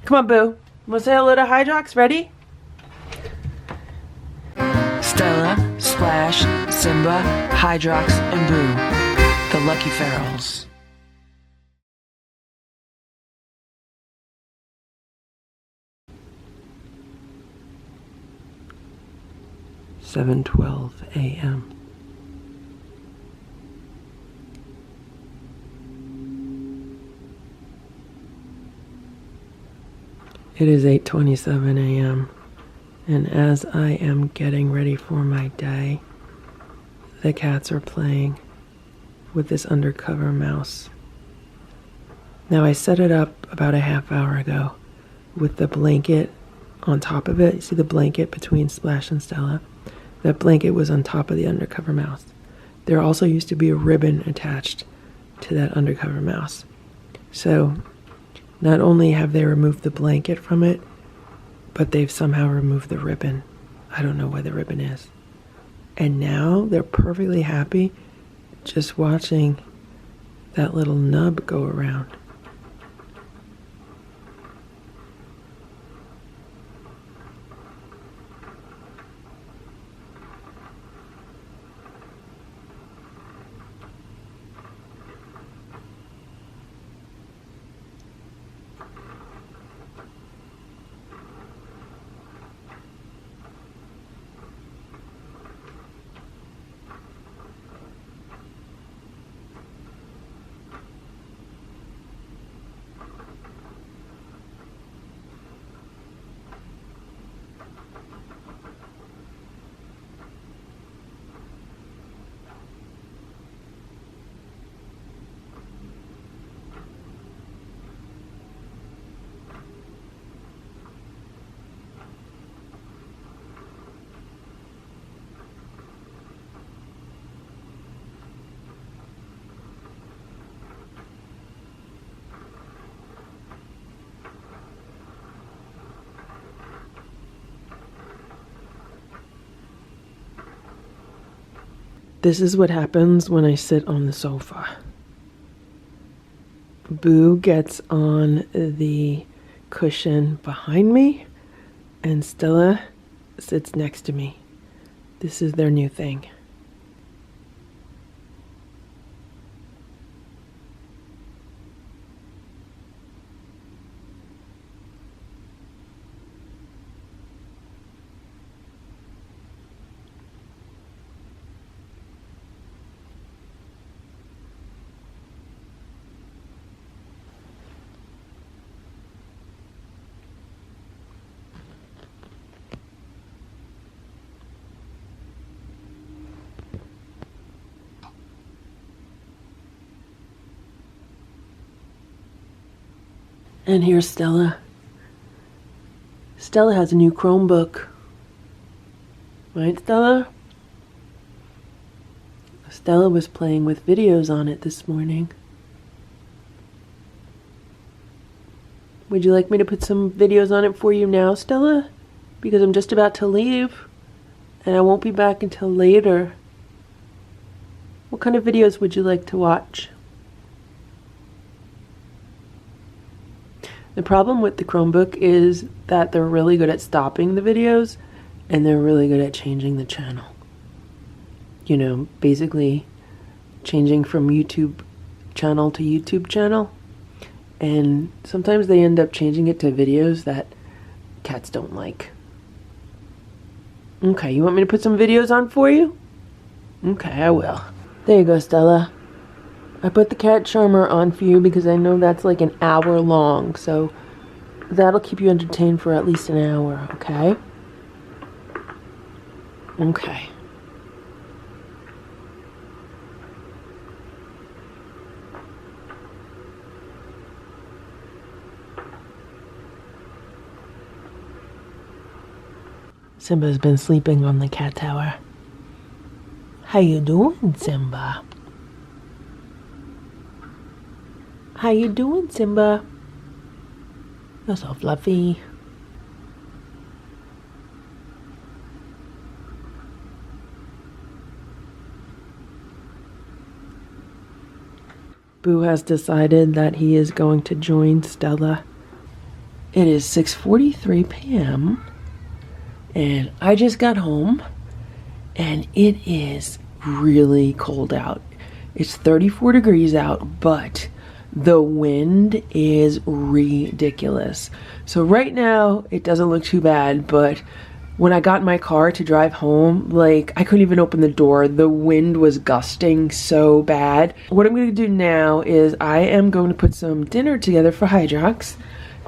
Come on, Boo. Wanna say hello to Hydrox? Ready? Stella, Splash, Simba, Hydrox, and Boo, the Lucky Ferals. "7:12 a.m. It is 8:27 a.m. and as I am getting ready for my day, the cats are playing with this Undercover Mouse. Now I set it up about a half hour ago with the blanket on top of it. You see the blanket between Splash and Stella? That blanket was on top of the Undercover Mouse. There also used to be a ribbon attached to that Undercover Mouse. So not only have they removed the blanket from it, but they've somehow removed the ribbon. I don't know where the ribbon is. And now they're perfectly happy just watching that little nub go around. This is what happens when I sit on the sofa. Boo gets on the cushion behind me, and Stella sits next to me. This is their new thing. And here's Stella. Stella has a new Chromebook. Right, Stella? Stella was playing with videos on it this morning. Would you like me to put some videos on it for you now, Stella? Because I'm just about to leave, and I won't be back until later. What kind of videos would you like to watch? The problem with the Chromebook is that they're really good at stopping the videos and they're really good at changing the channel. You know, basically changing from YouTube channel to YouTube channel. And sometimes they end up changing it to videos that cats don't like. Okay, you want me to put some videos on for you? Okay, I will. There you go, Stella. I put the cat charmer on for you because I know that's like an hour long, so that'll keep you entertained for at least an hour, okay? Okay. Simba's been sleeping on the cat tower. How you doing, Simba? How you doing, Simba? You're so fluffy. Boo has decided that he is going to join Stella It is 6:43 p.m. and I just got home and it is really cold out. It's 34 degrees out, but the wind is ridiculous. So right now it doesn't look too bad, but when I got in my car to drive home, like, I couldn't even open the door. The wind was gusting so bad. What I'm going to do now is I am going to put some dinner together for Hydrox,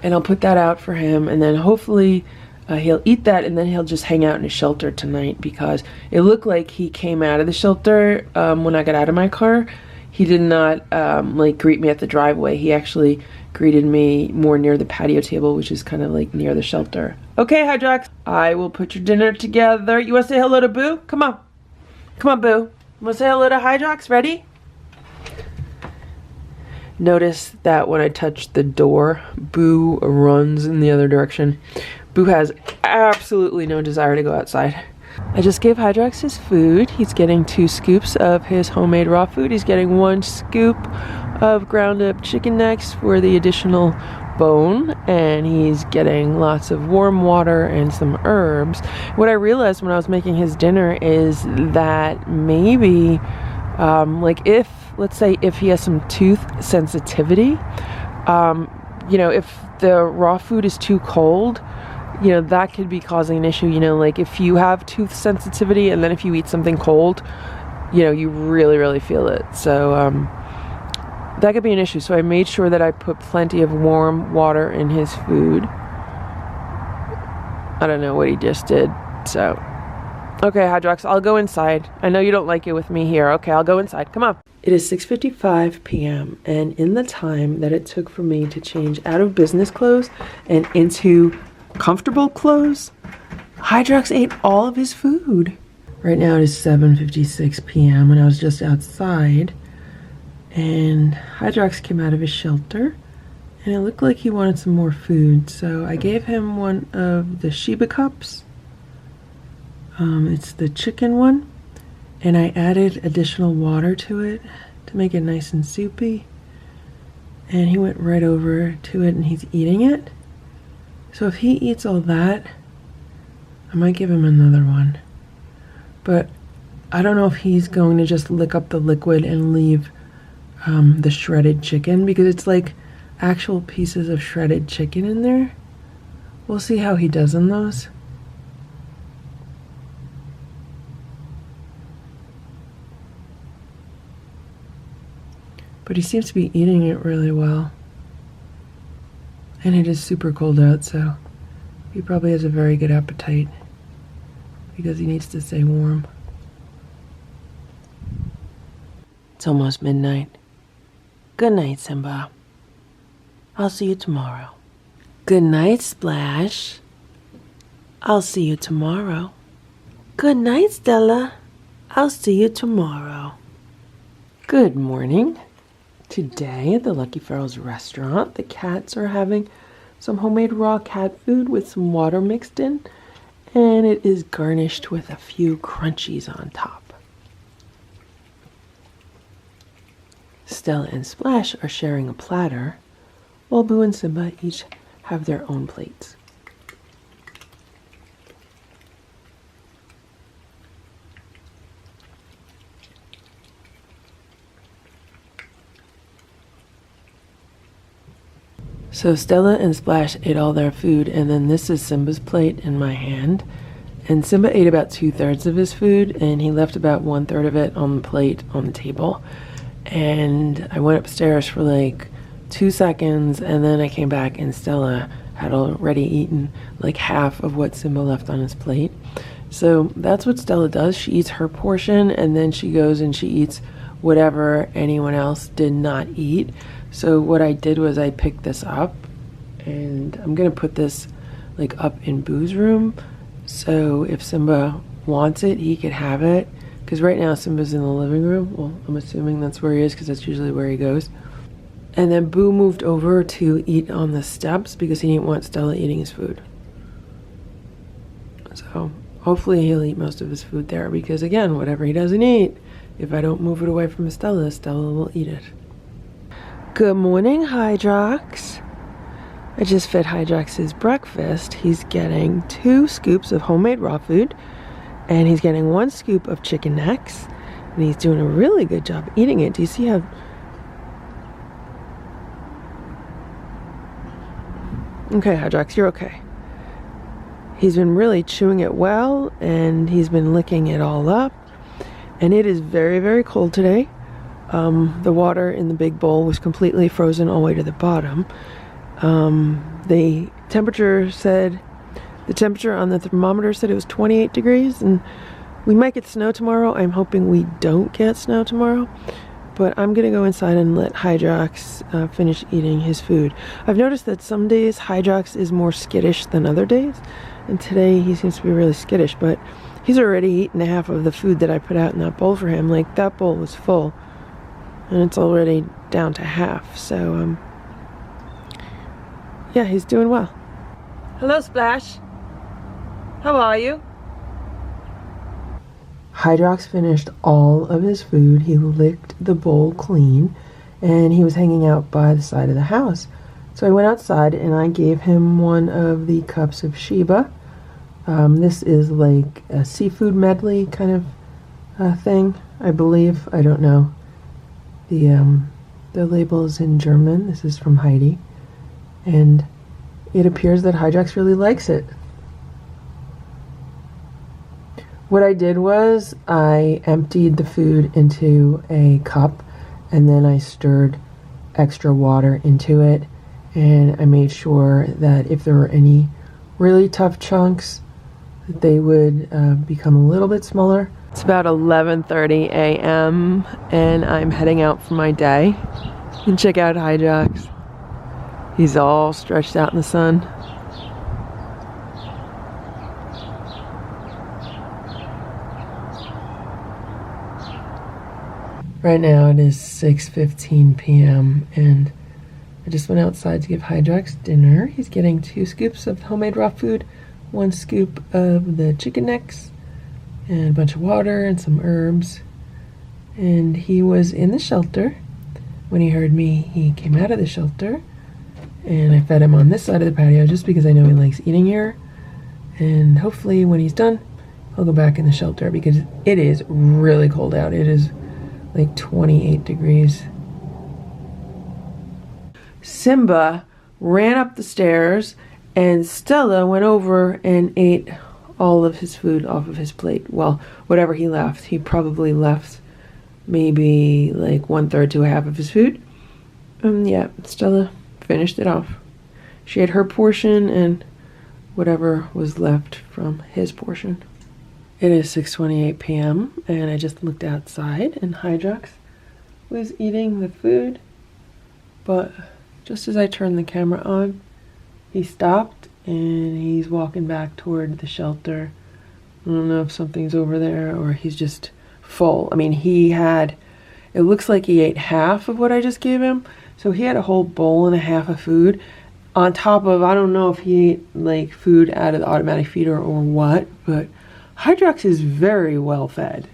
and I'll put that out for him, and then hopefully he'll eat that, and then he'll just hang out in his shelter tonight, because it looked like he came out of the shelter when I got out of my car. He did not like greet me at the driveway. He actually greeted me more near the patio table, which is kind of like near the shelter. Okay, Hydrox, I will put your dinner together. You want to say hello to Boo? Come on. Come on, Boo. You want to say hello to Hydrox? Ready? Notice that when I touch the door, Boo runs in the other direction. Boo has absolutely no desire to go outside. I just gave Hydrox his food. He's getting 2 scoops of his homemade raw food. He's getting 1 scoop of ground up chicken necks for the additional bone, and he's getting lots of warm water and some herbs. What I realized when I was making his dinner is that maybe like, if, let's say, if he has some tooth sensitivity, you know, if the raw food is too cold, you know, that could be causing an issue. You know, like, if you have tooth sensitivity and then if you eat something cold, you know, you really feel it. So that could be an issue. So I made sure that I put plenty of warm water in his food. I don't know what he just did. So okay, Hydrox, I'll go inside. I know you don't like it with me here. Okay, I'll go inside. Come on. It is 6:55 p.m. and in the time that it took for me to change out of business clothes and into comfortable clothes, Hydrox ate all of his food. Right now it is 7:56 p.m. and I was just outside, and Hydrox came out of his shelter and it looked like he wanted some more food, so I gave him one of the Sheba cups. It's the chicken one, and I added additional water to it to make it nice and soupy, and he went right over to it and he's eating it. So if he eats all that, I might give him another one. But I don't know if he's going to just lick up the liquid and leave the shredded chicken, because it's like actual pieces of shredded chicken in there. We'll see how he does on those. But he seems to be eating it really well. And it is super cold out, so he probably has a very good appetite because he needs to stay warm. It's almost midnight. Good night, Simba. I'll see you tomorrow. Good night, Splash. I'll see you tomorrow. Good night, Stella. I'll see you tomorrow. Good morning. Today at the Lucky Ferals restaurant, the cats are having some homemade raw cat food with some water mixed in, and it is garnished with a few crunchies on top. Stella and Splash are sharing a platter, while Boo and Simba each have their own plates. So Stella and Splash ate all their food, and then this is Simba's plate in my hand. And Simba ate about 2/3 of his food, and he left about 1/3 of it on the plate on the table. And I went upstairs for like 2 seconds, and then I came back and Stella had already eaten like half of what Simba left on his plate. So that's what Stella does. She eats her portion, and then she goes and she eats whatever anyone else did not eat. So what I did was I picked this up, and I'm gonna put this like up in Boo's room, so if Simba wants it, he could have it, because right now Simba's in the living room. Well, I'm assuming that's where he is, because that's usually where he goes. And then Boo moved over to eat on the steps because he didn't want Stella eating his food. So hopefully he'll eat most of his food there, because again, whatever he doesn't eat, if I don't move it away from Stella, Stella will eat it. Good morning, Hydrox. I just fed Hydrox his breakfast. He's getting 2 scoops of homemade raw food, and he's getting 1 scoop of chicken necks, and he's doing a really good job eating it. Do you see how... Okay, Hydrox, you're okay. He's been really chewing it well, and he's been licking it all up, and it is very, very cold today. The water in the big bowl was completely frozen all the way to the bottom. The temperature on the thermometer said it was 28 degrees, and we might get snow tomorrow. I'm hoping we don't get snow tomorrow, but I'm gonna go inside and let Hydrox finish eating his food. I've noticed that some days Hydrox is more skittish than other days, and today he seems to be really skittish, but he's already eaten half of the food that I put out in that bowl for him. Like, that bowl was full, and it's already down to half, so yeah, he's doing well. Hello, Splash. How are you? Hydrox finished all of his food. He licked the bowl clean, and he was hanging out by the side of the house. So I went outside and I gave him one of the cups of Sheba. This is like a seafood medley kind of thing, I believe. I don't know. The label is in German. This is from Heidi. And it appears that Hydrox really likes it. What I did was I emptied the food into a cup, and then I stirred extra water into it, and I made sure that if there were any really tough chunks, that they would become a little bit smaller. It's about 11:30 a.m. and I'm heading out for my day. And check out Hydrox. He's all stretched out in the sun. Right now it is 6:15 p.m. and I just went outside to give Hydrox dinner. He's getting 2 scoops of homemade raw food, 1 scoop of the chicken necks, and a bunch of water and some herbs. And he was in the shelter. When he heard me, he came out of the shelter, and I fed him on this side of the patio just because I know he likes eating here. And hopefully when he's done, he'll go back in the shelter because it is really cold out. It is like 28 degrees. Simba ran up the stairs, and Stella went over and ate all of his food off of his plate. Well, whatever he left. He probably left maybe like 1/3 to a half of his food. Yeah, Stella finished it off. She had her portion and whatever was left from his portion. It is 6:28 p.m. and I just looked outside and Hydrox was eating the food, but just as I turned the camera on, he stopped and he's walking back toward the shelter. I don't know if something's over there or he's just full. I mean, it looks like he ate half of what I just gave him, so he had a whole bowl and a half of food on top of, I don't know if he ate like food out of the automatic feeder or what, but Hydrox is very well fed.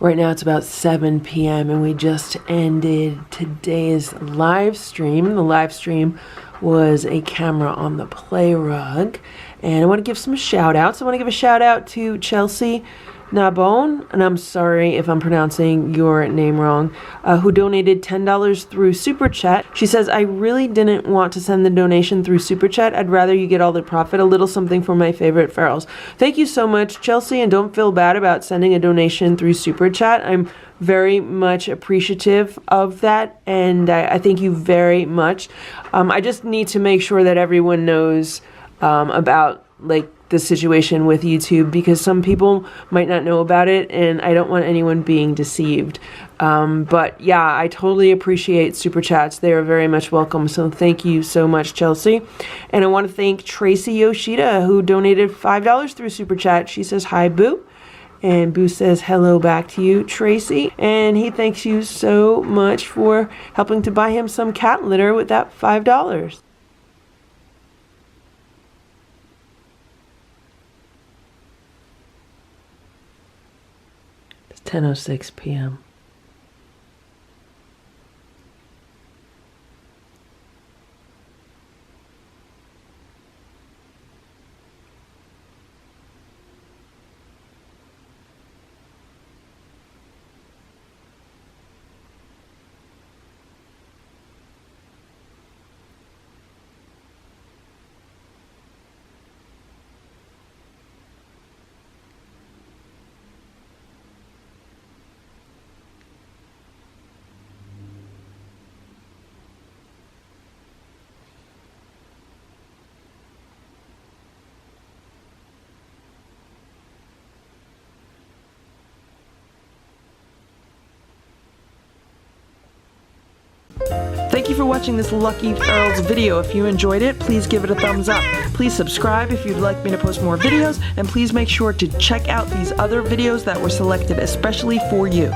Right now it's about 7 p.m. and we just ended today's live stream. The live stream was a camera on the play rug. And I want to give some shout outs. I want to give a shout out to Chelsea Nabonne, and I'm sorry if I'm pronouncing your name wrong, who donated $10 through Super Chat. She says, I really didn't want to send the donation through Super Chat. I'd rather you get all the profit, a little something for my favorite ferals. Thank you so much, Chelsea, and don't feel bad about sending a donation through Super Chat. I'm very much appreciative of that, and I thank you very much. I just need to make sure that everyone knows about like the situation with YouTube, because some people might not know about it and I don't want anyone being deceived. But yeah, I totally appreciate super chats. They are very much welcome. So thank you so much, Chelsea. And I want to thank Tracy Yoshida, who donated $5 through super chat. She says, hi, Boo. And Boo says hello back to you, Tracy. And he thanks you so much for helping to buy him some cat litter with that $5. It's 10:06 p.m. Thank you for watching this Lucky Ferals video. If you enjoyed it, please give it a thumbs up. Please subscribe if you'd like me to post more videos, and please make sure to check out these other videos that were selected especially for you.